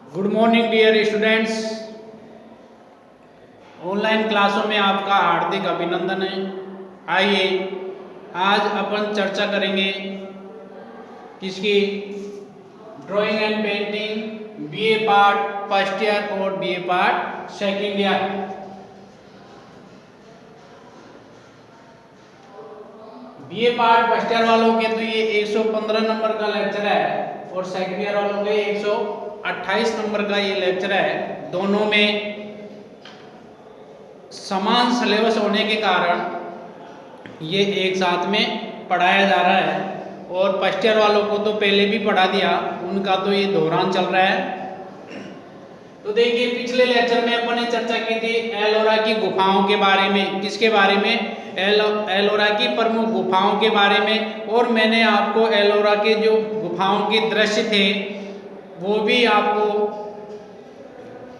Good morning dear students. Online क्लासों में आपका हार्दिक अभिनंदन है। आइए आज अपन चर्चा करेंगे किसकी, drawing and painting BA part first year और BA part second year. BA part first year वालों के तो ये 115 नंबर का लेक्चर है और सेकेंड ईयर वालों के 128 नंबर का ये लेक्चर है। दोनों में समान सिलेबस होने के कारण ये एक साथ में पढ़ाया जा रहा है और फर्स्ट ईयर वालों को तो पहले भी पढ़ा दिया, उनका तो ये दौरान चल रहा है। तो देखिए पिछले लेक्चर में अपन ने चर्चा की थी एलोरा की गुफाओं के बारे में। किसके बारे में? एलोरा की प्रमुख गुफाओं के बारे में। और मैंने आपको एलोरा के जो गुफाओं के दृश्य थे वो भी आपको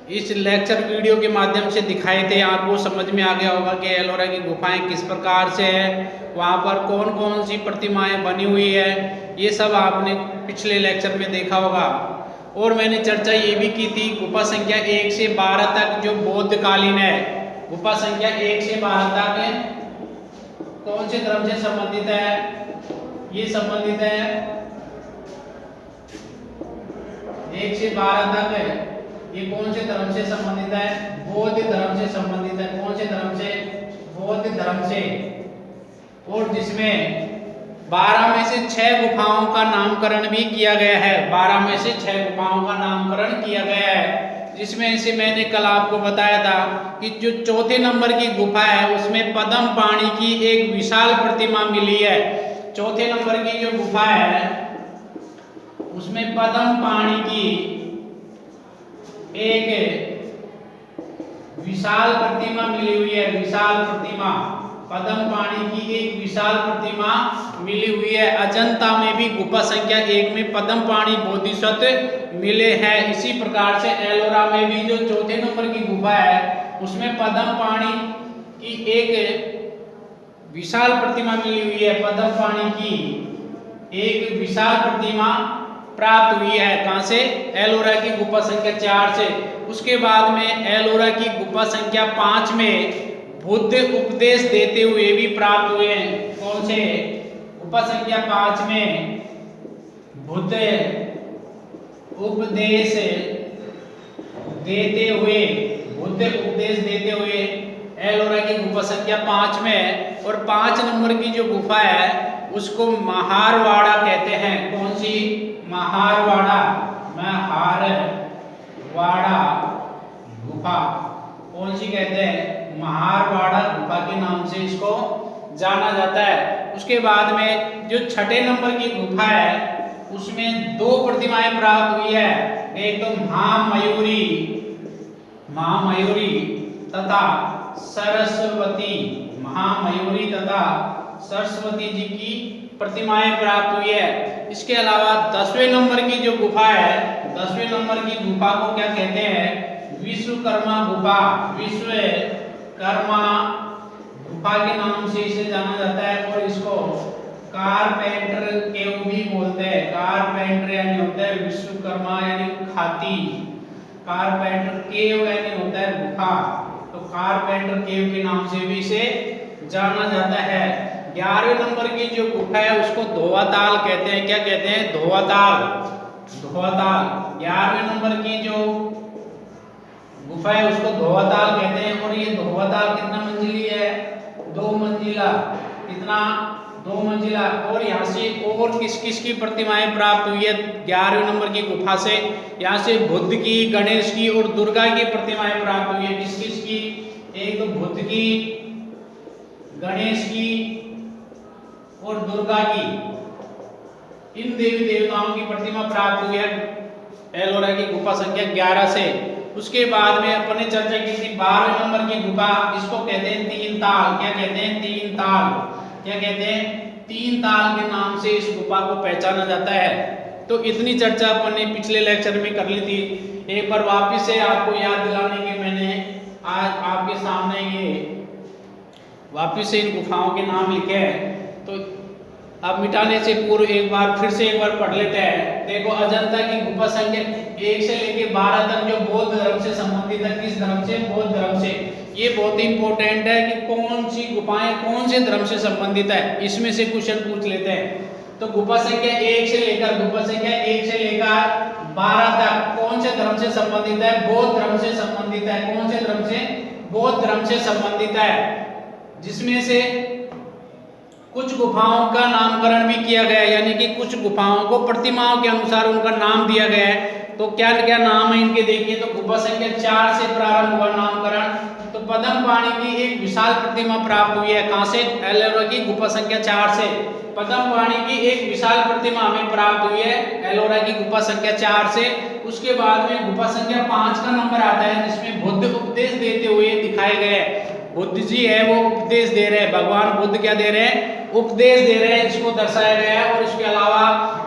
इस लेक्चर वीडियो के माध्यम से दिखाए थे। आपको समझ में आ गया होगा कि एलोरा की गुफाएं किस प्रकार से है, वहाँ पर कौन कौन सी प्रतिमाएं बनी हुई है, ये सब आपने पिछले लेक्चर में देखा होगा। और मैंने चर्चा ये भी की थी गुफा संख्या 1 से 12 तक जो बौद्धकालीन है, गुफा संख्या 1 से 12 तक कौन से धर्म से संबंधित है? ये संबंधित है 1 से 12 तक है, ये कौन से धर्म से संबंधित है? बौद्ध धर्म से संबंधित है। कौन से धर्म से? बौद्ध धर्म से। और जिसमें 12 में से 6 गुफाओं का नामकरण भी किया गया है। 12 में से 6 गुफाओं का नामकरण किया गया है, जिसमें से मैंने कल आपको बताया था कि जो चौथे नंबर की गुफा है उसमें पद्म पाणी की एक विशाल प्रतिमा मिली है। चौथे नंबर की जो गुफा है उसमें पद्म पाणी की एक विशाल प्रतिमा मिली हुई है। विशाल प्रतिमा, पद्म पाणी की एक विशाल प्रतिमा मिली हुई है। अजंता में भी गुफा संख्या 1 में पद्म पाणी बोधिसत्व मिले हैं। इसी प्रकार से एलोरा में भी जो चौथे नंबर की गुफा है उसमें पद्म पाणी की एक विशाल प्रतिमा मिली हुई है। पद्म पाणी की एक विशाल प्रतिमा प्राप्त हुई है। कहां से? एलोरा की गुफा संख्या 4 से। उसके बाद में एलोरा की गुफा संख्या 5 में बुद्ध उपदेश देते हुए भी प्राप्त हुए हैं। कौन से? गुफा संख्या 5 में बुद्ध उपदेश देते हुए, बुद्ध उपदेश देते हुए एलोरा की गुफा संख्या 5 में। और 5 नंबर की जो गुफा है उसको महारवाड़ा कहते हैं। कौन सी? महारवाड़ा, महारवाड़ा गुफा। कौन सी कहते हैं? महारवाड़ा गुफा के नाम से इसको जाना जाता है। उसके बाद में जो छठे नंबर की गुफा है उसमें 2 प्रतिमाएं प्राप्त हुई है। एक तो महामयूरी तथा सरस्वती, महामयूरी तथा सरस्वती जी की प्रतिमाएं प्राप्त हुई है। इसके अलावा 10वें नंबर की जो गुफा है, 10वें नंबर की गुफा को क्या कहते हैं? विश्वकर्मा गुफा। विश्वकर्मा गुफा के नाम से इसे जाना जाता है और इसको कारपेंटर केव भी बोलते हैं। कारपेंटर यानी होता है विश्वकर्मा यानी खाती, कारपेंटर केव यानी होता है गुफा, तो कारपेंटर केव के नाम से भी इसे जाना जाता है। 11वें नंबर की जो गुफा है उसको धोवाताल कहते हैं। क्या कहते हैं? धोवाताल, धोवाताल। 11वें नंबर की जो गुफा है उसको धोवाताल कहते हैं। और ये धोवाताल कितना मंजिली है? 2 मंजिला। कितना? 2 मंजिला। और यहाँ से और किस किस की प्रतिमाएं प्राप्त हुई है 11वें नंबर की गुफा से? यहाँ से बुद्ध की, गणेश की और दुर्गा की प्रतिमाएं प्राप्त हुई है। किस किस की? एक तो बुद्ध की, गणेश की और दुर्गा की, इन देवी देवताओं की प्रतिमा प्राप्त हुई है एलोरा की गुफा संख्या 11 से। उसके बाद में अपन ने चर्चा की थी 12वें नंबर की गुफा, इसको कहते हैं 3 ताल। क्या कहते हैं? 3 ताल। क्या कहते हैं? 3 ताल के नाम से इस गुफा को पहचाना जाता है। तो इतनी चर्चा अपन ने पिछले लेक्चर में कर ली थी। एक बार वापिस से आपको याद दिलाने के मैंने आज आपके सामने ये वापिस से इन गुफाओं के नाम लिखे हैं। तो अब मिटाने से पूर्व एक बार फिर से एक बार पढ़ लेते हैं। देखो, अजंता की गुफा संख्या 1 से लेके 12 तक जो बौद्ध धर्म से संबंधित है। किस धर्म से? बौद्ध धर्म से। ये बहुत ही इंपॉर्टेंट है कि कौन सी गुफाएं कौन से धर्म से संबंधित है, इसमें से क्वेश्चन पूछ लेते हैं। तो गुफा संख्या 1 से लेकर 12 तक कौन से धर्म से संबंधित है? बौद्ध धर्म से संबंधित है। कौन से धर्म से? बौद्ध धर्म से संबंधित है। जिसमें से कुछ गुफाओं का नामकरण भी किया गया है, यानी कि कुछ गुफाओं को प्रतिमाओं के अनुसार उनका नाम दिया गया है। तो क्या क्या नाम है इनके, देखिए। तो गुफा संख्या 4 से प्रारंभ हुआ नामकरण। तो पद्मपाणि की एक विशाल प्रतिमा प्राप्त हुई है। कहां से? एलोरा की गुफा संख्या 4 से पद्मपाणि की एक विशाल प्रतिमा हमें प्राप्त हुई है एलोरा की गुफा संख्या 4 से। उसके बाद में गुफा संख्या 5 का नंबर आता है, जिसमें बुद्ध उपदेश देते हुए दिखाए गए हैं। बुद्ध जी है वो उपदेश दे रहे हैं, भगवान बुद्ध क्या दे रहे हैं? उपदेश दे रहे हैं, इसको दर्शाया गया है। और इसके अलावा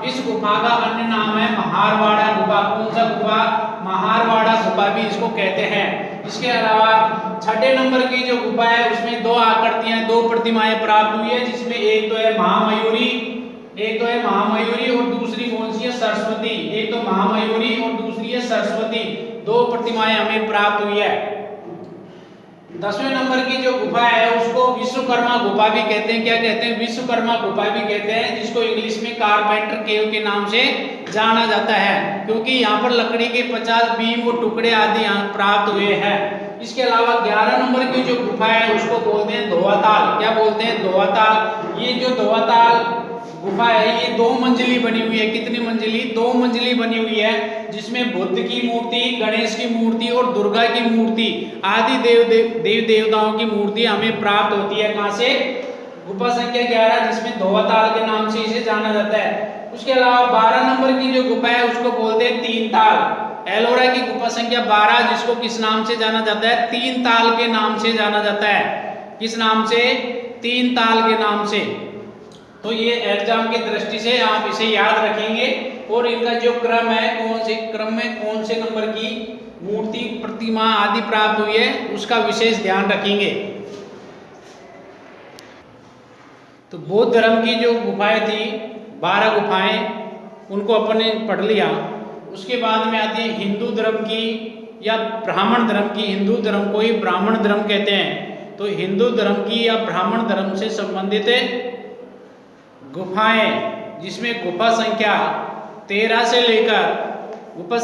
इस गुफा का अन्य नाम है महारवाड़ा गुफा। कौन सा गुफा? महारवाड़ा गुफा भी इसको कहते हैं। इसके अलावा 6ठे नंबर की जो गुफा है उसमें 2 आकृतियां, 2 प्रतिमाएं प्राप्त हुई है, जिसमें एक तो है महामयूरी, और दूसरी कौन सी है? सरस्वती। एक तो महामयूरी और दूसरी है सरस्वती। 2 प्रतिमाएं हमें प्राप्त हुई है। 10वें नंबर की जो गुफा है उसको विश्वकर्मा गुफा भी कहते हैं। क्या कहते हैं? विश्वकर्मा गुफा भी कहते हैं, जिसको इंग्लिश में कारपेंटर केव के नाम से जाना जाता है, क्योंकि यहाँ पर लकड़ी के 50 बीम और टुकड़े आदि यहाँ प्राप्त हुए हैं। इसके अलावा 11 नंबर की जो गुफा है उसको बोलते हैं धोवाताल। क्या बोलते हैं? धोवाताल। ये जो धोवाताल गुफा है ये 2 मंजिली बनी हुई है। कितनी मंजिली? 2 मंजिली बनी हुई है, जिसमें बुद्ध की मूर्ति, गणेश की मूर्ति और दुर्गा की मूर्ति आदि देव देवताओं की मूर्ति हमें प्राप्त होती है। कहां से? गुफा संख्या 11, जिसमें धोवाताल के नाम से इसे जाना जाता है। उसके अलावा 12 नंबर की जो गुफा है उसको बोलते हैं 3 ताल। एलोरा की गुफा संख्या 12, जिसको किस नाम से जाना जाता है? 3 ताल के नाम से जाना जाता है। किस नाम से? 3 ताल के नाम से। तो ये एग्जाम की दृष्टि से आप इसे याद रखेंगे, और इनका जो क्रम है, कौन से क्रम में कौन से नंबर की मूर्ति, प्रतिमा आदि प्राप्त हुई है, उसका विशेष ध्यान रखेंगे। तो बौद्ध धर्म की जो गुफाएं थी, 12 गुफाएं, उनको अपन ने पढ़ लिया। उसके बाद में आती है हिंदू धर्म की या ब्राह्मण धर्म की। हिंदू धर्म को ही ब्राह्मण धर्म कहते हैं। तो हिंदू धर्म की या ब्राह्मण धर्म से संबंधित गुफाएं, जिसमें गुफा संख्या 13 से लेकर गुफा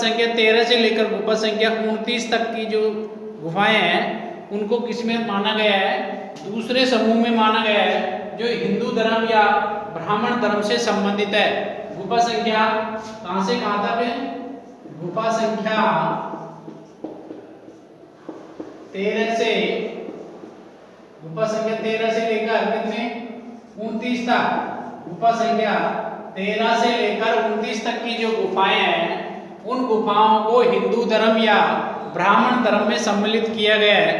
संख्या 29 तक की जो गुफाएं हैं, उनको किसमें माना गया है? दूसरे समूह में माना गया है, जो हिंदू धर्म या ब्राह्मण धर्म से संबंधित है। गुफा संख्या कहां से कहां तक? गुफा संख्या 13 से लेकर कितने? 29 तक। गुफा संख्या 13 से लेकर 29 तक की जो गुफाएं हैं, उन गुफाओं को हिंदू धर्म या ब्राह्मण धर्म में सम्मिलित किया गया है।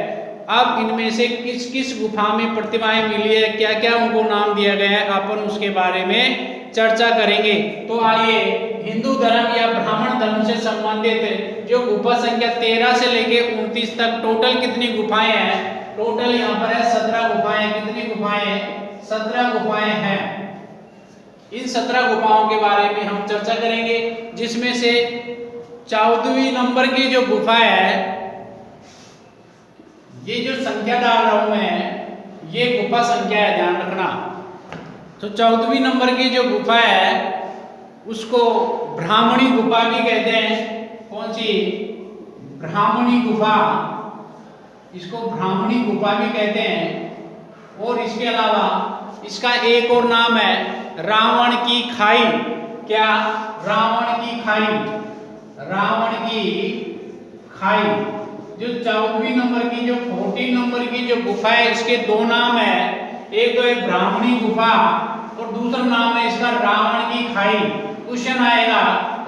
अब इनमें से किस किस गुफा में प्रतिमाएं मिली है, क्या क्या उनको नाम दिया गया है, अपन उसके बारे में चर्चा करेंगे। तो आइए, हिंदू धर्म या ब्राह्मण धर्म से संबंधित जो गुफा संख्या 13 से लेके 29 तक टोटल कितनी गुफाएं हैं? टोटल यहाँ पर है 17 गुफाएं। कितनी गुफाएं? 17 गुफाएं हैं। इन 17 गुफाओं के बारे में हम चर्चा करेंगे, जिसमें से 14वीं नंबर की जो गुफा है, ये जो संख्या डाल रहा हूं मैं, ये गुफा संख्या है, ध्यान रखना। तो 14वीं नंबर की जो गुफा है उसको ब्राह्मणी गुफा भी कहते हैं। कौन सी? ब्राह्मणी गुफा। इसको ब्राह्मणी गुफा भी कहते हैं। और इसके अलावा इसका एक और नाम है रावण की खाई। क्या? रावण की खाई। रावण की खाई। जो 14वीं नंबर की, जो 14 नंबर की जो गुफा है, इसके 2 नाम है। एक तो है ब्राह्मणी गुफा और दूसरा नाम है इसका रावण की खाई। क्वेश्चन आएगा,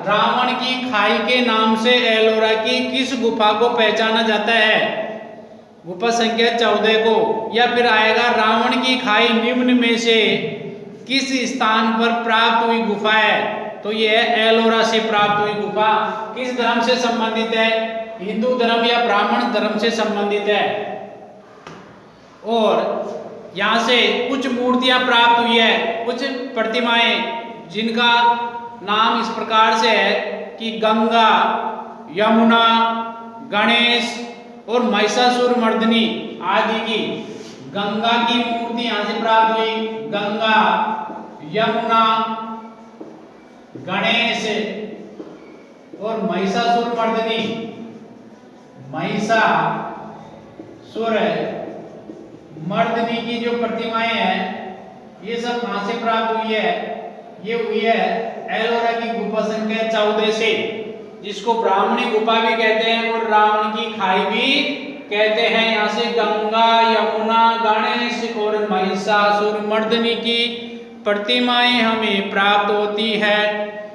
रावण की खाई के नाम से एलोरा की किस गुफा को पहचाना जाता है? गुफा संख्या 14 को। या फिर आएगा रावण की खाई निम्न में से किस स्थान पर प्राप्त हुई गुफा है? तो यह है एलोरा से प्राप्त हुई गुफा। किस धर्म से संबंधित है? हिंदू धर्म या ब्राह्मण धर्म से संबंधित है। और यहाँ से कुछ मूर्तियां प्राप्त हुई है, कुछ प्रतिमाएं जिनका नाम इस प्रकार से है कि गंगा, यमुना, गणेश और महिषासुर मर्दिनी आदि की। गंगा की मूर्ति यहाँ से प्राप्त हुई, गंगा, यमुना, गणेश और महिषासुर मर्दिनी। महिषासुर मर्दिनी की जो प्रतिमाएं हैं ये सब कहां से प्राप्त हुई है? ये हुई है एलोरा की गुफा संख्या 14 से, जिसको ब्राह्मणी गुफा भी कहते हैं और रावण की खाई भी कहते हैं। यहाँ से गंगा, यमुना, गणेश और महिषासुर मर्दिनी की प्रतिमाएं हमें प्राप्त होती है।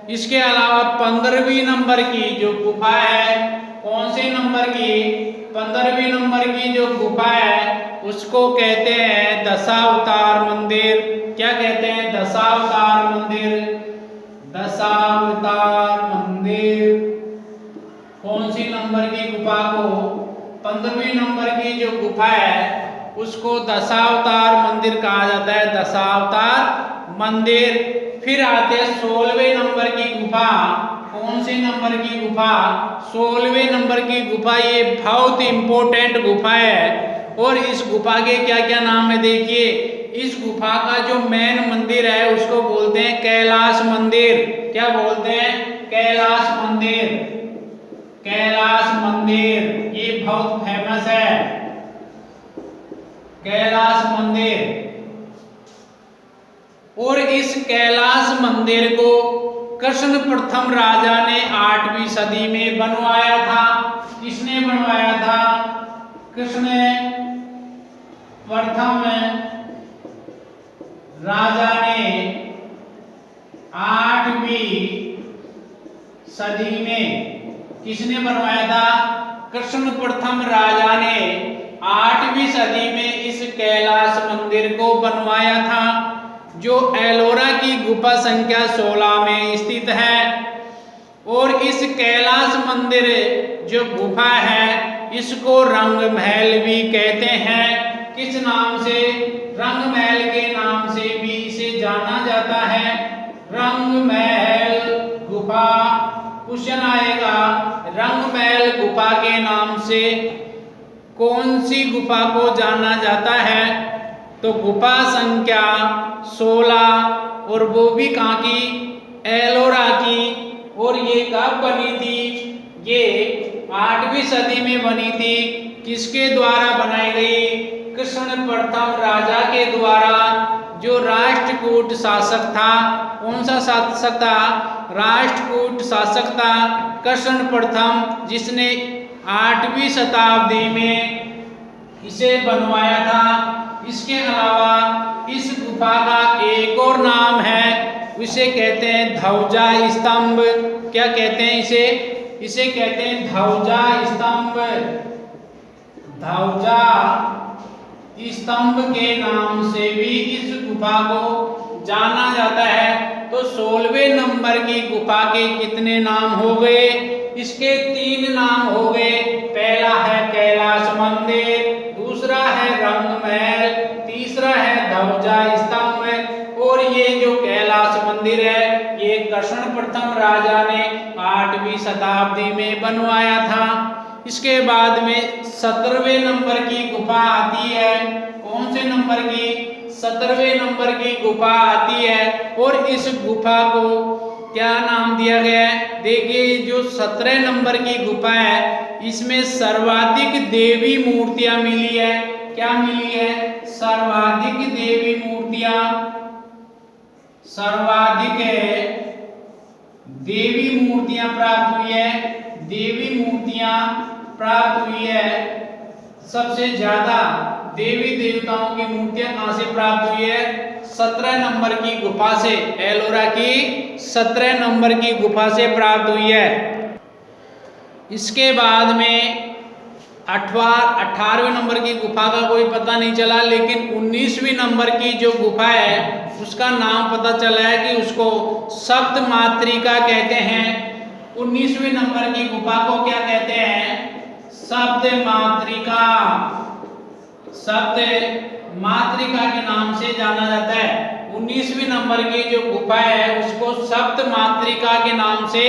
इसके अलावा 15वीं नंबर की जो गुफा है, कौन से नंबर की? 15वीं नंबर की जो गुफा है उसको कहते हैं दशावतार मंदिर। क्या कहते हैं? दशावतार मंदिर। दशावतार मंदिर। कौन सी नंबर की गुफा को? 15वीं नंबर की जो गुफा है उसको दशावतार मंदिर कहा जाता है, दशावतार मंदिर। फिर आते हैं 16वें नंबर की गुफा। कौन से नंबर की गुफा? 16वें नंबर की गुफा। ये बहुत इंपॉर्टेंट गुफा है और इस गुफा के क्या क्या नाम है देखिए। इस गुफा का जो मेन मंदिर है उसको बोलते हैं कैलाश मंदिर। क्या बोलते हैं? कैलाश मंदिर। कैलाश मंदिर ये बहुत फेमस है, कैलाश मंदिर। और इस कैलाश मंदिर को कृष्ण प्रथम राजा ने 8वीं सदी में बनवाया था। किसने बनवाया था? कृष्ण प्रथम राजा ने 8वीं सदी में, किसने बनवाया था? कृष्ण प्रथम राजा ने 8वीं सदी में इस कैलाश मंदिर को बनवाया था, जो एलोरा की गुफा संख्या 16 में स्थित है। और इस कैलाश मंदिर जो गुफा है इसको रंग महल भी कहते हैं। किस नाम से? रंग महल के नाम से भी इसे जाना जाता है। रंग महल गुफा। क्वेश्चन आएगा रंग महल गुफा के नाम से कौन सी गुफा को जाना जाता है? तो गुफा संख्या 16 और वो भी कहाँ की? एलोरा की। और ये कब बनी थी? ये 8वीं सदी में बनी थी। किसके द्वारा बनाई गई? कृष्ण प्रथम राजा के द्वारा, जो राष्ट्रकूट शासक था। कौन सा शासक था? राष्ट्रकूट शासक था कृष्ण प्रथम, जिसने 8वीं शताब्दी में इसे बनवाया था। इसके अलावा इस गुफा का एक और नाम है, इसे कहते हैं ध्वजा स्तंभ। क्या कहते हैं इसे? इसे कहते हैं ध्वजा स्तंभ। ध्वजा स्तंभ के नाम से भी इस गुफा को जाना जाता है। तो 16वें नंबर की गुफा के कितने नाम हो गए? इसके 3 नाम हो गए। पहला है कैलाश मंदिर, दूसरा है रंग महल, तीसरा है ध्वजा स्तंभ। और ये जो कैलाश मंदिर है ये कृष्ण प्रथम राजा ने 8वीं शताब्दी में बनवाया था। इसके बाद में 17वें नंबर की गुफा आती है। कौन से नंबर की? 17वें नंबर की गुफा आती है। और इस गुफा को क्या नाम दिया गया है? देखिए जो 17 नंबर की गुफा है इसमें सर्वाधिक देवी मूर्तियां मिली है। क्या मिली है? सर्वाधिक देवी मूर्तियां। सर्वाधिक देवी मूर्तियां प्राप्त हुई है। देवी मूर्तियां प्राप्त हुई है। सबसे ज्यादा देवी देवताओं की मूर्तियां कहां से प्राप्त हुई है? 17 नंबर की गुफा से। एलोरा की 17 नंबर की गुफा से प्राप्त हुई है। इसके बाद में 18वें नंबर की गुफा का कोई पता नहीं चला, लेकिन 19वीं नंबर की जो गुफा है उसका नाम पता चला है कि उसको सप्त मातृका कहते हैं। 19वीं नंबर की गुफा को क्या कहते हैं? सप्त मातृका। सप्त मातृका के नाम से जाना जाता है। 19वीं नंबर की जो गुफा है उसको सप्त मातृका के नाम से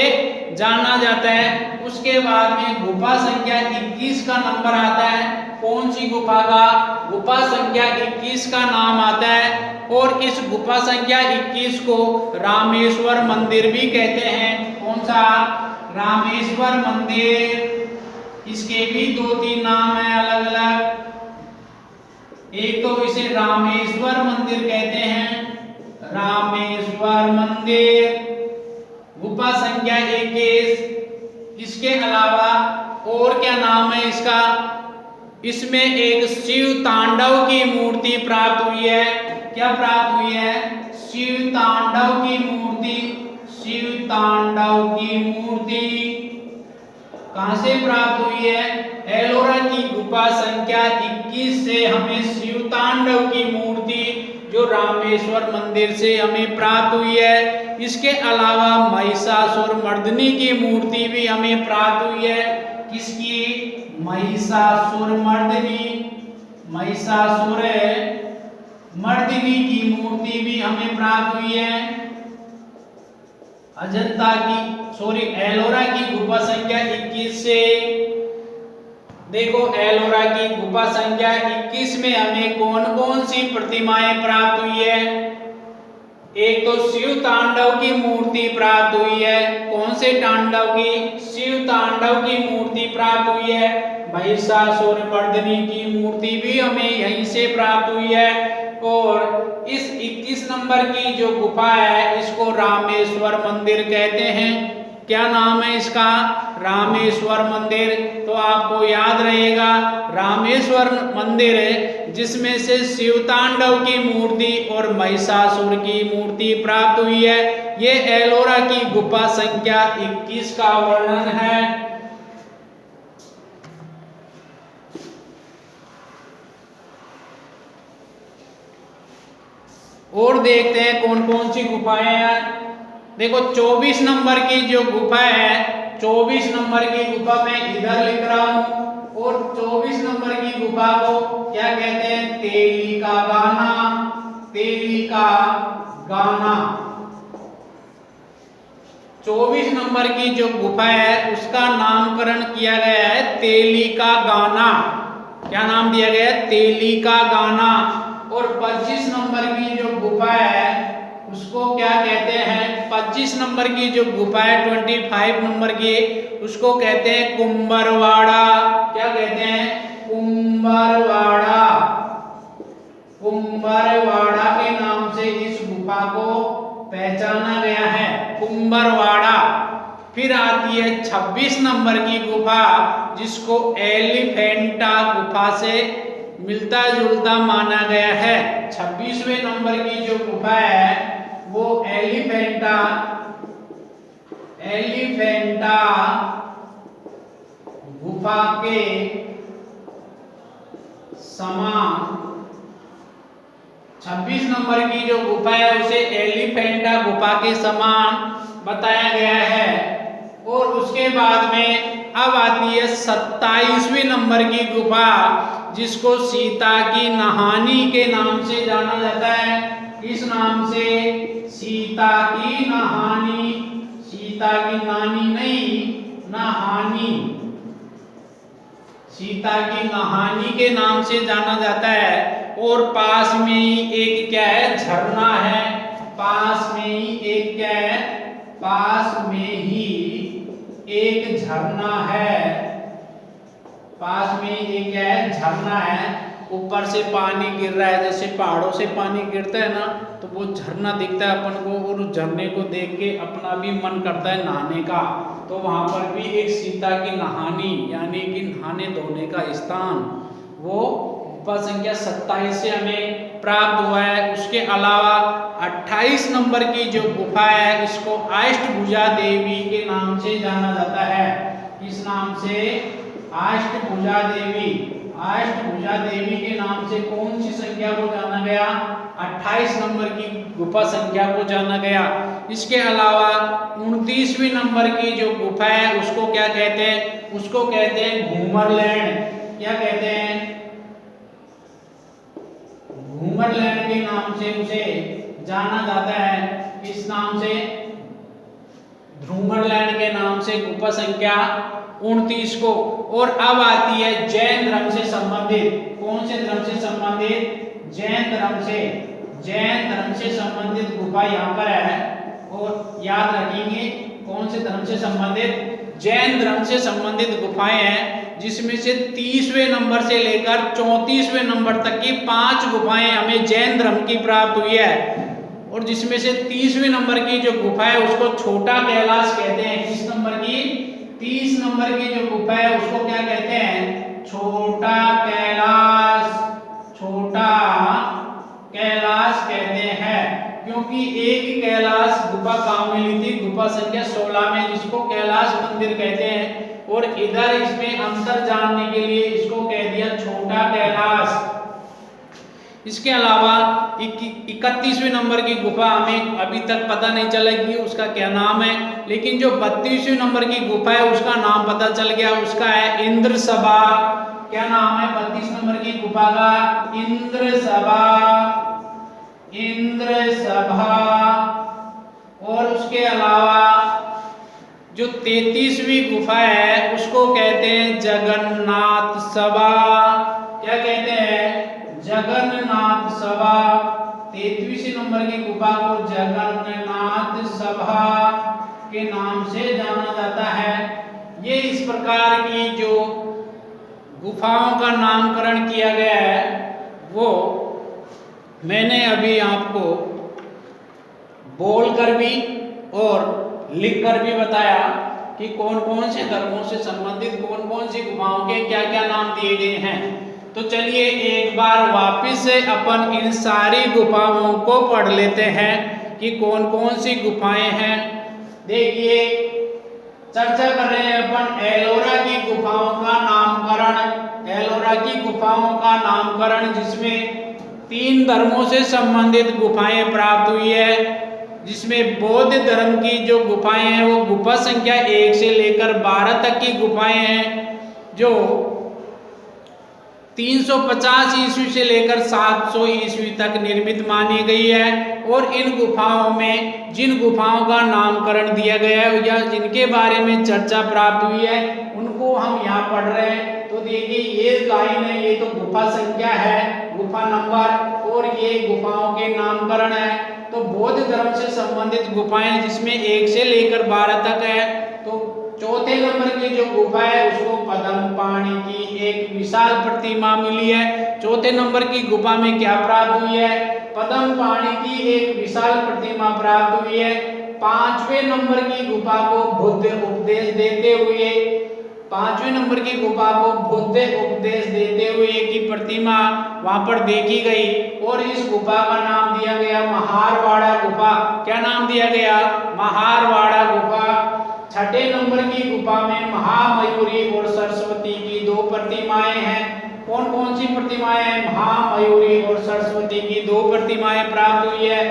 जाना जाता है। उसके बाद में गुफा संख्या 21 का नंबर आता है। कौन सी गुफा का? गुफा संख्या 21 का नाम आता है। और इस गुफा संख्या 21 को रामेश्वर मंदिर भी कहते हैं। कौन सा? रामेश्वर मंदिर। इसके भी 2-3 नाम है अलग अलग। एक तो इसे रामेश्वर मंदिर कहते हैं, रामेश्वर मंदिर, गुफा संख्या 21। इसके अलावा और क्या नाम है इसका? इसमें एक शिव तांडव की मूर्ति प्राप्त हुई है। क्या प्राप्त हुई है? शिव तांडव की मूर्ति। शिव तांडव की मूर्ति कहां से प्राप्त हुई है? एलोरा की गुफा संख्या 21 से हमें शिव तांडव की मूर्ति जो रामेश्वर मंदिर से हमें प्राप्त हुई है। इसके अलावा महिषासुर मर्दिनी की मूर्ति भी हमें प्राप्त हुई है। किसकी? महिषासुर मर्दिनी। महिषासुर मर्दिनी की मूर्ति भी हमें प्राप्त हुई है। एलोरा की गुफा संख्या 21 से देखो, एलोरा की गुफा संख्या 21 में हमें कौन कौन सी प्रतिमाएं प्राप्त हुई है? एक तो शिव तांडव की मूर्ति प्राप्त हुई है। कौन से तांडव की? शिव तांडव की मूर्ति प्राप्त हुई है। महिषासुर मर्दिनी की मूर्ति भी हमें यहीं से प्राप्त हुई है। और इस 21 नंबर की जो गुफा है इसको रामेश्वर मंदिर कहते हैं। क्या नाम है इसका? रामेश्वर मंदिर। तो आपको याद रहेगा रामेश्वर मंदिर है जिसमें से शिव तांडव की मूर्ति और महिषासुर की मूर्ति प्राप्त हुई है। ये एलोरा की गुफा संख्या 21 का वर्णन है। और देखते हैं कौन कौन सी गुफाएं हैं। देखो 24 नंबर की जो गुफा है, 24 नंबर की गुफा मैं इधर लिख रहा हूं। और 24 नंबर की गुफा को क्या कहते हैं? तेली का गाना। तेली का गाना। 24 नंबर की जो गुफा है उसका नामकरण किया गया है तेली का गाना। क्या नाम दिया गया है? तेली का गाना। और 25 नंबर की जो गुफा है उसको क्या कहते हैं? 25 नंबर की जो गुफा है 25 नंबर की उसको कहते हैं कुंभरवाड़ा। क्या कहते हैं? कुंभरवाड़ा। कुंभरवाड़ा के नाम से इस गुफा को पहचाना गया है, कुंभरवाड़ा। फिर आती है 26 नंबर की गुफा जिसको एलिफेंटा गुफा से मिलता जुलता माना गया है। 26वें नंबर की जो गुफा है वो एलिफेंटा गुफा के समान। 26 नंबर की जो गुफा है उसे एलिफेंटा गुफा के समान बताया गया है। और उसके बाद में अब आती है 27वें नंबर की गुफा जिसको सीता की नहानी के नाम से जाना जाता है। इस नाम से सीता की नहानी, सीता की नानी नहीं, नहानी, सीता की नहानी के नाम से जाना जाता है। और पास में ही एक क्या है? झरना है। पास में ही एक क्या है? पास में ही एक झरना है। पास में एक क्या है? झरना है। ऊपर से पानी गिर रहा है, जैसे पहाड़ों से पानी गिरता है ना, तो वो झरना दिखता है अपन को और उस झरने को देख के अपना भी मन करता है नहाने का। तो वहां पर भी एक सीता की नहानी यानी कि नहाने धोने का स्थान वो गुफा संख्या 27 से हमें प्राप्त हुआ है। उसके अलावा 28 नंबर की जो गुफा है इसको अष्टभुजा देवी के नाम से जाना जाता है। इस नाम से अष्टभुजा देवी। अष्टभुजा देवी के नाम से कौन सी संख्या को जाना गया? 28 नंबर की गुफा संख्या को जाना गया। इसके अलावा 29वीं नंबर की जो गुफा है उसको क्या कहते हैं? उसको कहते हैं घूमरलैंड। क्या कहते हैं? घूमरलैंड के नाम से उसे जाना जाता है। किस नाम से? घूमरलैंड के नाम से गुफा संख्या 29 को। और अब आती है जैन धर्म से संबंधित। कौन से धर्म से संबंधित? जैन धर्म से। जैन धर्म से संबंधित गुफा यहाँ पर है और याद रखेंगे कौन से धर्म से संबंधित? जैन धर्म से संबंधित गुफाएं हैं, जिसमें से 30वें नंबर से लेकर 34वें नंबर तक की 5 गुफाएं हमें जैन धर्म की प्राप्त हुई है। और जिसमें से 30वें नंबर की जो गुफा है उसको छोटा कैलाश कहते हैं। किस नंबर की? 30 नंबर की जो गुफा है उसको क्या कहते हैं? छोटा कैलाश। छोटा कैलाश कहते हैं, क्योंकि एक कैलाश गुफा कहाँ मिली थी? गुफा संख्या 16 में, जिसको कैलाश मंदिर कहते हैं। और इधर इसमें अंतर जानने के लिए इसको कह दिया छोटा कैलाश। इसके अलावा 31वें नंबर की गुफा हमें अभी तक पता नहीं चला कि उसका क्या नाम है, लेकिन जो 32वें नंबर की गुफा है उसका नाम पता चल गया, उसका है इंद्र सभा। क्या नाम है 32 नंबर की गुफा का? इंद्र सभा। इंद्र सभा। और उसके अलावा जो 33वीं गुफा है उसको कहते हैं जगन्नाथ सभा। क्या कहते हैं? जगन्नाथ सभा। 33वें नंबर की गुफा को जगन्नाथ सभा के नाम से जाना जाता है। ये इस प्रकार की जो गुफाओं का नामकरण किया गया है वो मैंने अभी आपको बोलकर भी और लिखकर भी बताया कि कौन कौन से धर्मों से संबंधित कौन कौन सी गुफाओं के क्या क्या नाम दिए गए हैं। तो चलिए एक बार वापस से अपन इन सारी गुफाओं को पढ़ लेते हैं कि कौन कौन सी गुफाएं हैं। देखिए चर्चा कर रहे हैं अपन एलोरा की गुफाओं का नामकरण। एलोरा की गुफाओं का नामकरण जिसमें 3 धर्मों से संबंधित गुफाएं प्राप्त हुई है, जिसमें बौद्ध धर्म की जो गुफाएं हैं वो गुफा संख्या 1 से लेकर 12 तक की गुफाएं हैं, जो 350 ईस्वी से लेकर 700 ईस्वी तक निर्मित मानी गई है। और इन गुफाओं में जिन गुफाओं का नामकरण दिया गया है या जिनके बारे में चर्चा प्राप्त हुई है उनको हम यहाँ पढ़ रहे हैं। तो देखिए ये लाइन है, ये तो गुफा संख्या है, गुफा नंबर, और ये गुफाओं के नामकरण है। तो बौद्ध धर्म से संबंधित गुफाएं जिसमें 1 से लेकर 12 तक है। तो चौथे नंबर की जो गुफा है उसको पद्मपाणि की एक विशाल प्रतिमा मिली है। चौथे नंबर की गुफा में क्या प्राप्त हुई है? पद्मपाणि की एक विशाल प्रतिमा प्राप्त हुई है। 5वें नंबर की गुफा को बुद्ध उपदेश देते हुए 5वें नंबर की गुफा को बुद्ध उपदेश देते हुए की प्रतिमा वहां पर देखी गई और इस गुफा का नाम दिया गया महारवाड़ा गुफा। क्या नाम दिया गया? महारवाड़ा गुफा। 6ठे नंबर की गुफा में महामयूरी और सरस्वती की 2 प्रतिमाएं हैं। कौन कौन सी प्रतिमाएं हैं? महामयूरी और सरस्वती की 2 प्रतिमाएं प्राप्त हुई है।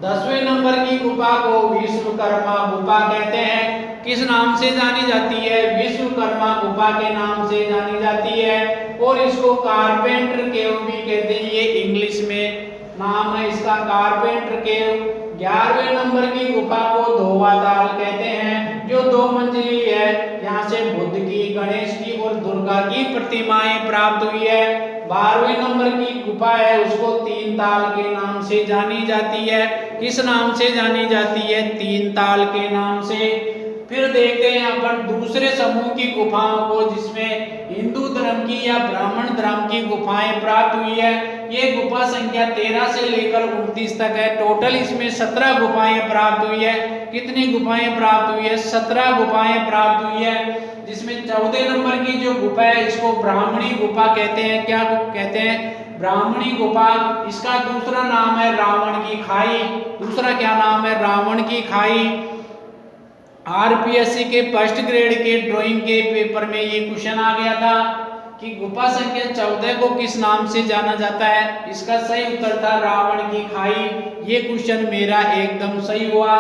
10वें नंबर की गुफा को विश्वकर्मा गुफा कहते हैं। किस नाम से जानी जाती है? विश्वकर्मा गुफा के नाम से जानी जाती है। और इसको कारपेंटर केव भी कहते हैं, ये इंग्लिश में नाम है इसका, कारपेंटर केव। 11वें नंबर की गुफा को धोवाताल कहते हैं, जो 2 मंजिली है। यहाँ से बुद्ध की, गणेश की और दुर्गा की प्रतिमाएं प्राप्त हुई है। 12वें नंबर की गुफा है उसको 3 ताल के नाम से जानी जाती है। किस नाम से जानी जाती है? 3 ताल के नाम से। फिर देखते हैं यहाँ पर दूसरे समूह की गुफाओं को, जिसमें हिंदू धर्म की या ब्राह्मण धर्म की गुफाएं प्राप्त हुई है। ये गुफा संख्या 13 से लेकर 29 तक है। टोटल इसमें 17 गुफाएं प्राप्त हुई है। कितनी गुफाएं प्राप्त हुई है? 17 गुफाएं प्राप्त हुई है। जिसमें 14 नंबर की जो गुफा है इसको ब्राह्मणी गुफा कहते हैं। क्या कहते हैं? ब्राह्मणी गुफा। इसका दूसरा नाम है रावण की खाई। दूसरा क्या नाम है? रावण की खाई। आरपीएससी के फर्स्ट ग्रेड के ड्राइंग के पेपर में ये क्वेश्चन आ गया था कि गुफा संख्या 14 को किस नाम से जाना जाता है? इसका सही उत्तर था रावण की खाई। ये क्वेश्चन मेरा एकदम सही हुआ।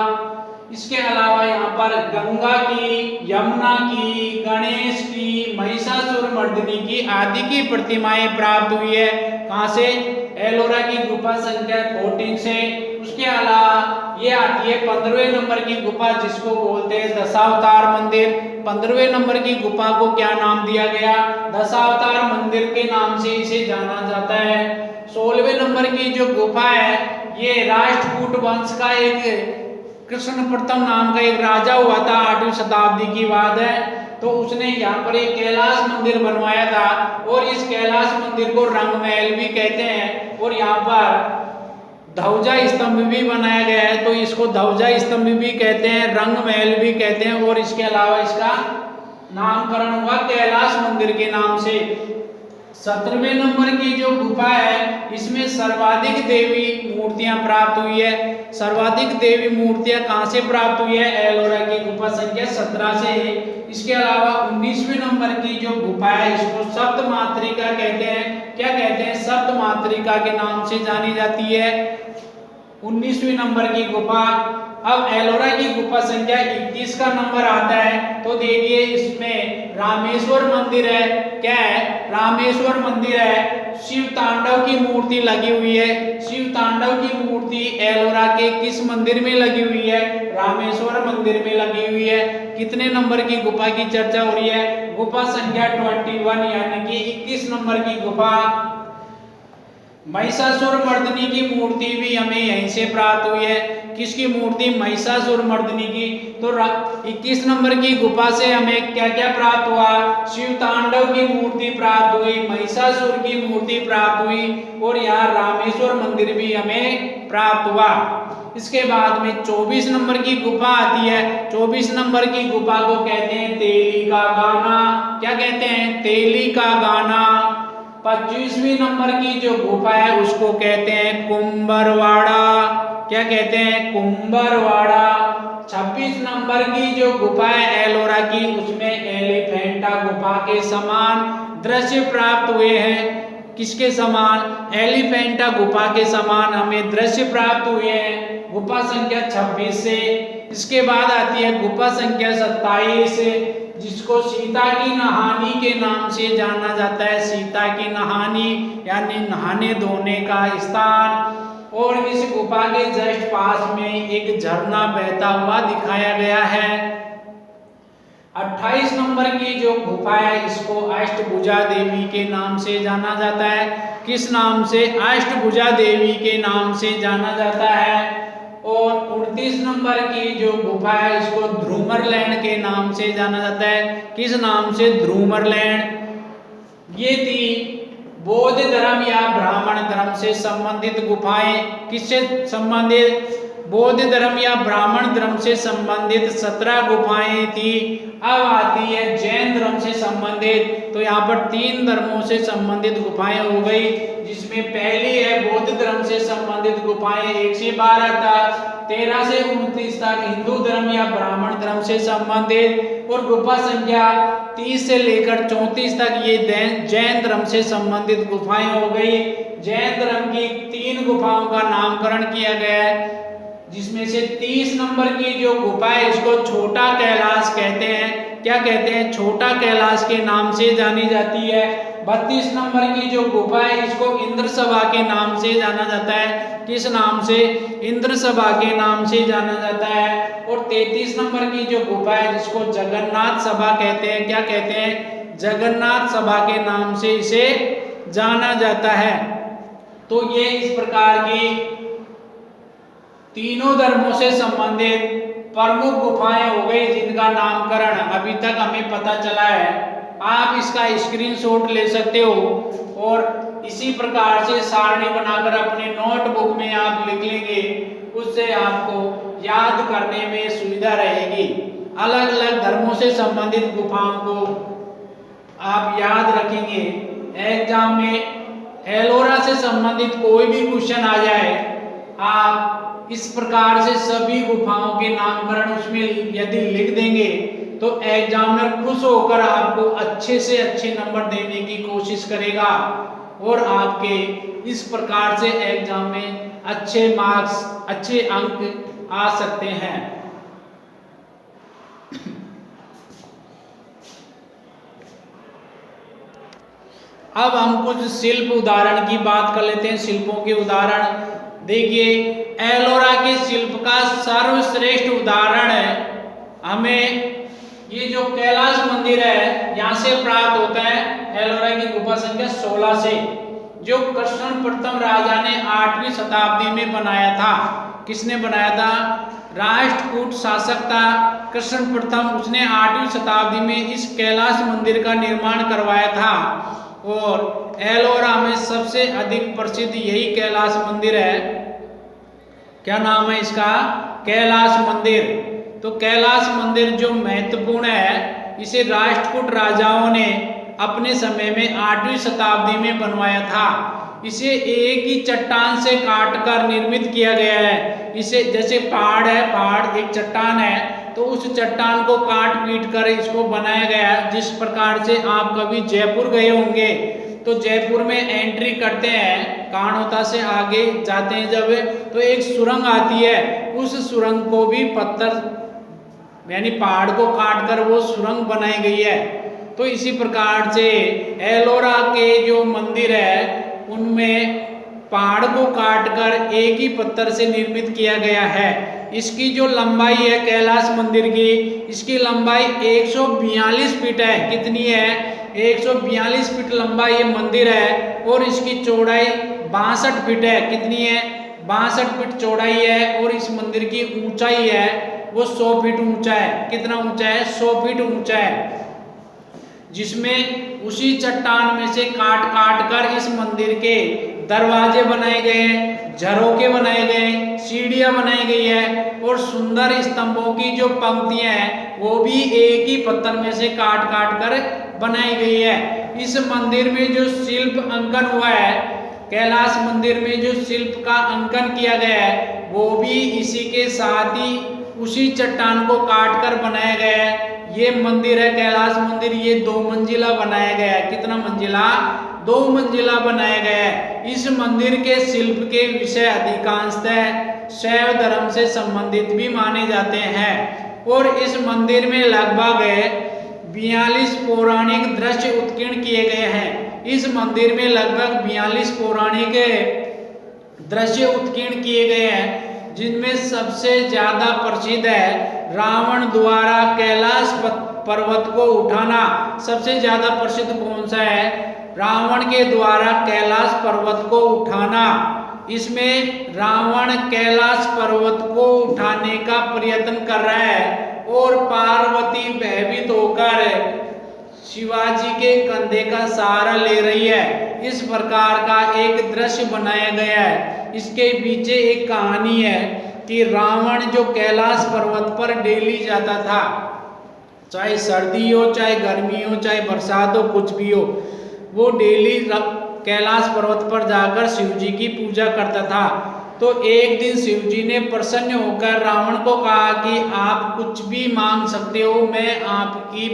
इसके अलावा यहाँ पर गंगा की, यमुना की, गणेश की, महिषासुर मर्दिनी की आदि की प्रतिमाएं प्राप्त हुई है। कहाँ से? एलोरा की गुफा संख्या 14 से। उसके अलावा ये आती है 15वें नंबर की गुफा जिसको बोलते हैं दशावतार मंदिर। 15वें नंबर की गुफा को क्या नाम दिया गया? दशावतार मंदिर के नाम से इसे जाना जाता है। 16वें नंबर की जो गुफा है ये राष्ट्रकूट वंश का एक कृष्ण प्रथम नाम का एक राजा हुआ था, 8वीं शताब्दी की बात है। तो उसने यहाँ पर एक कैलाश मंदिर बनवाया था और इस कैलाश मंदिर को रंग महल भी कहते हैं और यहाँ पर ध्वजा स्तंभ भी बनाया गया है, तो इसको ध्वजा स्तंभ भी कहते हैं, रंग महल भी कहते हैं और इसके अलावा इसका नामकरण हुआ कैलाश मंदिर के नाम से। 17वें नंबर की जो गुफा है इसमें सर्वाधिक देवी मूर्तियां प्राप्त हुई है। सर्वाधिक देवी मूर्तियां कहां से प्राप्त हुई है? एलोरा की गुफा संख्या 17 से है। इसके अलावा 19वें नंबर की जो गुफा है इसको सप्तमातृका कहते हैं। क्या कहते हैं? सप्तमातृका के नाम से जानी जाती है 19वें नंबर की गुफा। अब एलोरा की गुफा संख्या 21 का नंबर आता है तो देखिए इसमें रामेश्वर मंदिर है। क्या है? रामेश्वर मंदिर है। शिव तांडव की मूर्ति लगी हुई है। शिव तांडव की मूर्ति एलोरा के किस मंदिर में लगी हुई है? रामेश्वर मंदिर में लगी हुई है। कितने नंबर की गुफा की चर्चा हो रही है? गुफा संख्या 21 यानी कि 21 नंबर की गुफा। महिषासुर मर्दिनी की मूर्ति भी हमें यहीं से प्राप्त हुई है। किसकी मूर्ति? महिषासुर मर्दिनी की। तो 21 नंबर की गुफा से हमें क्या क्या प्राप्त हुआ? शिव तांडव की मूर्ति प्राप्त हुई, महिषासुर की मूर्ति प्राप्त हुई और यहाँ रामेश्वर मंदिर भी हमें प्राप्त हुआ। इसके बाद में 24 नंबर की गुफा आती है। 24 नंबर की गुफा को कहते हैं तेली का गाना। क्या कहते हैं? तेली का गाना। 25वीं नंबर की जो गुफा है उसको कहते हैं कुंभरवाड़ा। क्या कहते हैं? कुंभरवाड़ा। 26 नंबर की जो गुफा है एलोरा की उसमें एलिफेंटा गुफा के समान दृश्य प्राप्त हुए हैं। किसके समान? एलिफेंटा गुफा के समान हमें दृश्य प्राप्त हुए हैं गुफा संख्या 26 से। इसके बाद आती है गुफा संख्या 27 जिसको सीता की नहानी के नाम से जाना जाता है। सीता की नहानी यानी नहाने धोने का स्थान। और इस गुफा के जस्ट पास में एक झरना बहता हुआ दिखाया गया है। 28 नंबर की जो गुफा है इसको अष्टभुजा देवी के नाम से जाना जाता है। किस नाम से? अष्टभुजा देवी के नाम से जाना जाता है। और 29 नंबर की जो गुफा है इसको ध्रुमरलैंड के नाम से जाना जाता है। किस नाम से? ध्रुमरलैंड। ये थी बौद्ध धर्म या ब्राह्मण धर्म से संबंधित गुफाएं। किससे संबंधित? बौद्ध धर्म या ब्राह्मण धर्म से संबंधित 17 गुफाएं थी। अब आती है जैन धर्म से संबंधित। तो यहाँ पर 3 धर्मों से संबंधित गुफाएं हो गई, जिसमें पहली है बौद्ध धर्म से संबंधित गुफाएं 1 से 12 तक, 13 से 29 तक हिंदू धर्म या ब्राह्मण धर्म से संबंधित, और गुफा संख्या 30 से लेकर 34 तक ये जैन धर्म से संबंधित गुफाएं हो गई। जैन धर्म की 3 गुफाओं का नामकरण किया गया है, जिसमें से 30 नंबर की जो गुफा है इसको छोटा कैलाश कहते हैं। क्या कहते हैं? छोटा कैलाश के नाम से जानी जाती है। 32 नंबर की जो गुफा है इसको इंद्र सभा के नाम से जाना जाता है। किस नाम से? इंद्र सभा के नाम से जाना जाता है। और 33 नंबर की जो गुफा है जिसको जगन्नाथ सभा कहते हैं। क्या कहते हैं? जगन्नाथ सभा के नाम से इसे जाना जाता है। तो ये इस प्रकार की तीनों धर्मों से संबंधित प्रमुख गुफाएं हो गई जिनका नामकरण अभी तक हमें पता चला है। आप इसका स्क्रीनशॉट ले सकते हो और इसी प्रकार से सारणी बनाकर अपने नोटबुक में आप लिख लेंगे, उससे आपको याद करने में सुविधा रहेगी। अलग अलग धर्मों से संबंधित गुफाओं को आप याद रखेंगे। एग्जाम में एलोरा से संबंधित कोई भी क्वेश्चन आ जाए, आप इस प्रकार से सभी गुफाओं के नामकरण उसमें यदि लिख देंगे तो एग्जामिनर खुश होकर आपको अच्छे से अच्छे नंबर देने की कोशिश करेगा और आपके इस प्रकार से एग्जाम में अच्छे मार्क्स, अच्छे अंक आ सकते हैं। अब हम कुछ शिल्प उदाहरण की बात कर लेते हैं, शिल्पों के उदाहरण। देखिए, एलोरा के शिल्प का सर्वश्रेष्ठ उदाहरण है हमें ये जो कैलाश मंदिर है यहाँ से प्राप्त होता है। एलोरा की गुफा संख्या 16 से, जो कृष्ण प्रथम राजा ने 8वीं शताब्दी में बनाया था। किसने बनाया था? राष्ट्रकूट शासक था कृष्ण प्रथम, उसने 8वीं शताब्दी में इस कैलाश मंदिर का निर्माण करवाया था। और एलोरा में सबसे अधिक प्रसिद्ध यही कैलाश मंदिर है। क्या नाम है इसका? कैलाश मंदिर। तो कैलाश मंदिर जो महत्वपूर्ण है, इसे राष्ट्रकूट राजाओं ने अपने समय में 8वीं शताब्दी में बनवाया था। इसे एक ही चट्टान से काटकर निर्मित किया गया है। इसे जैसे पहाड़ है, पहाड़ एक चट्टान है, तो उस चट्टान को काट पीट कर इसको बनाया गया है। जिस प्रकार से आप कभी जयपुर गए होंगे तो जयपुर में एंट्री करते हैं, कानोता से आगे जाते हैं जब, तो एक सुरंग आती है, उस सुरंग को भी पत्थर यानी पहाड़ को काट कर वो सुरंग बनाई गई है। तो इसी प्रकार से एलोरा के जो मंदिर है उनमें पहाड़ को काटकर एक ही पत्थर से निर्मित किया गया है। इसकी जो लंबाई है कैलाश मंदिर की, इसकी लंबाई 142 फीट है। कितनी है? 142 फीट लंबा ये मंदिर है। और इसकी चौड़ाई 62 फीट है। कितनी है? 62 फीट चौड़ाई है। और इस मंदिर की ऊंचाई है वो 100 फीट ऊंचा है। कितना ऊंचा है? 100 फीट ऊंचा है। जिसमें उसी चट्टान में से काट काट कर इस मंदिर के दरवाजे बनाए गए हैं, झरोके बनाए गए हैं, सीढ़ियां बनाई गई है और सुंदर स्तंभों की जो पंक्तियां हैं वो भी एक ही पत्थर में से काट काट कर बनाई गई है। इस मंदिर में जो शिल्प अंकन हुआ है, कैलाश मंदिर में जो शिल्प का अंकन किया गया है वो भी इसी के साथ ही उसी चट्टान को काट कर बनाया गया है। ये मंदिर है कैलाश मंदिर, ये 2 मंजिला बनाया गया है। कितना मंजिला? 2 मंजिला बनाया गया है। इस मंदिर के शिल्प के विषय अधिकांशतः शैव धर्म से संबंधित भी माने जाते हैं। और इस मंदिर में लगभग 42 पौराणिक दृश्य उत्कीर्ण किए गए हैं। इस मंदिर में लगभग 42 पौराणिक दृश्य उत्कीर्ण किए गए हैं, जिनमें सबसे ज्यादा प्रसिद्ध है रावण द्वारा कैलाश पर्वत को उठाना। सबसे ज्यादा प्रसिद्ध कौन सा है? रावण के द्वारा कैलाश पर्वत को उठाना। इसमें रावण कैलाश पर्वत को उठाने का प्रयत्न कर रहा है और पार्वती भयभीत होकर शिवाजी के कंधे का सहारा ले रही है। इस प्रकार का एक दृश्य बनाया गया है। इसके पीछे एक कहानी है कि रावण जो कैलाश पर्वत पर डेली जाता था, चाहे सर्दी हो, चाहे गर्मी हो, चाहे बरसात हो, कुछ भी हो, वो डेली कैलाश पर्वत पर जाकर शिव जी की पूजा करता था। तो एक दिन शिव जी ने प्रसन्न होकर रावण को कहा कि आप कुछ भी मांग सकते हो, मैं आपकी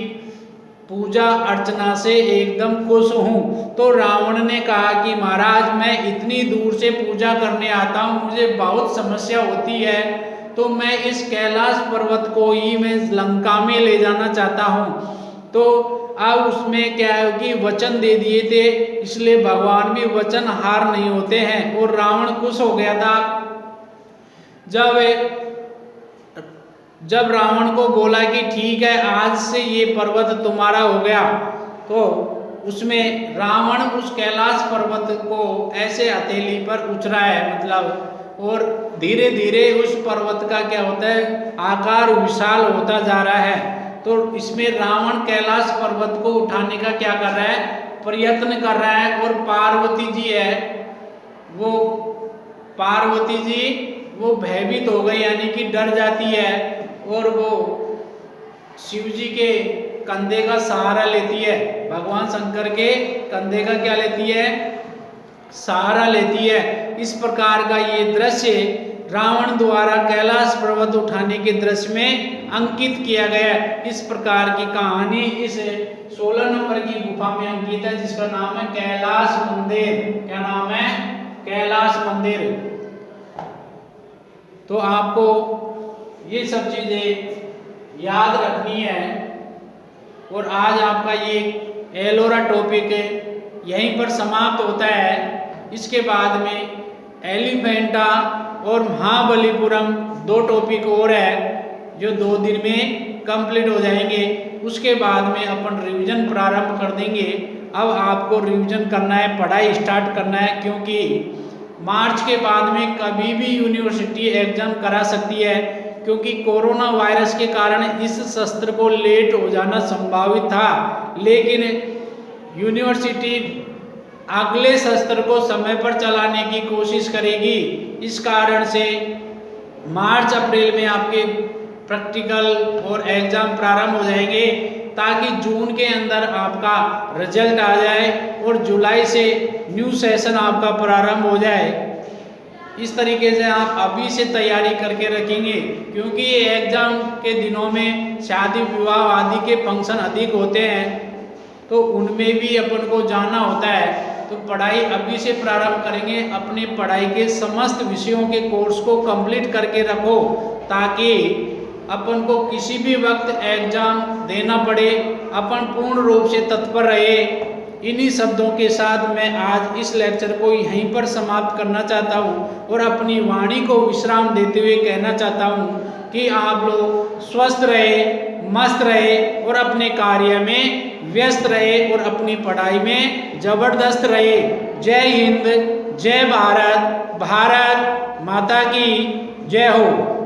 पूजा अर्चना से एकदम खुश हूँ। तो रावण ने कहा कि महाराज मैं इतनी दूर से पूजा करने आता हूँ, मुझे बहुत समस्या होती है, तो मैं इस कैलाश पर्वत को ही मैं लंका में ले जाना चाहता हूँ। तो अब उसमें क्या है कि वचन दे दिए थे, इसलिए भगवान भी वचन हार नहीं होते हैं। और रावण खुश हो गया था जब रावण को बोला कि ठीक है आज से ये पर्वत तुम्हारा हो गया। तो उसमें रावण उस कैलाश पर्वत को ऐसे हथेली पर उछला है, मतलब, और धीरे धीरे उस पर्वत का क्या होता है, आकार विशाल होता जा रहा है। तो इसमें रावण कैलाश पर्वत को उठाने का क्या कर रहा है, प्रयत्न कर रहा है। और पार्वती जी है, वो पार्वती जी वो भयभीत हो गई, यानी कि डर जाती है और वो शिव जी के कंधे का सहारा लेती है। भगवान शंकर के कंधे का क्या लेती है, सहारा लेती है। इस प्रकार का ये दृश्य रावण द्वारा कैलाश पर्वत उठाने के दृश्य में अंकित किया गया है। इस प्रकार की कहानी इस 16 नंबर की गुफा में अंकित है, जिसका नाम है कैलाश मंदिर। क्या नाम है? कैलाश मंदिर। तो आपको ये सब चीजें याद रखनी है। और आज आपका ये एलोरा टॉपिक यहीं पर समाप्त होता है। इसके बाद में एलिफेंटा और महाबलीपुरम 2 टॉपिक और है जो 2 दिन में कंप्लीट हो जाएंगे। उसके बाद में अपन रिवीजन प्रारंभ कर देंगे। अब आपको रिवीजन करना है, पढ़ाई स्टार्ट करना है, क्योंकि मार्च के बाद में कभी भी यूनिवर्सिटी एग्जाम करा सकती है, क्योंकि कोरोना वायरस के कारण इस सत्र को लेट हो जाना संभावित था, लेकिन यूनिवर्सिटी अगले सत्र को समय पर चलाने की कोशिश करेगी। इस कारण से मार्च अप्रैल में आपके प्रैक्टिकल और एग्जाम प्रारंभ हो जाएंगे, ताकि जून के अंदर आपका रिजल्ट आ जाए और जुलाई से न्यू सेशन आपका प्रारंभ हो जाए। इस तरीके से आप अभी से तैयारी करके रखेंगे, क्योंकि ये एग्जाम के दिनों में शादी विवाह आदि के फंक्शन अधिक होते हैं, तो उनमें भी अपन को जाना होता है। तो पढ़ाई अभी से प्रारंभ करेंगे। अपने पढ़ाई के समस्त विषयों के कोर्स को कंप्लीट करके रखो, ताकि अपन को किसी भी वक्त एग्जाम देना पड़े, अपन पूर्ण रूप से तत्पर रहे। इन्हीं शब्दों के साथ मैं आज इस लेक्चर को यहीं पर समाप्त करना चाहता हूँ और अपनी वाणी को विश्राम देते हुए कहना चाहता हूँ कि आप लोग स्वस्थ रहे, मस्त रहे और अपने कार्य में व्यस्त रहे और अपनी पढ़ाई में जबरदस्त रहे। जय हिंद, जय भारत, भारत माता की जय हो।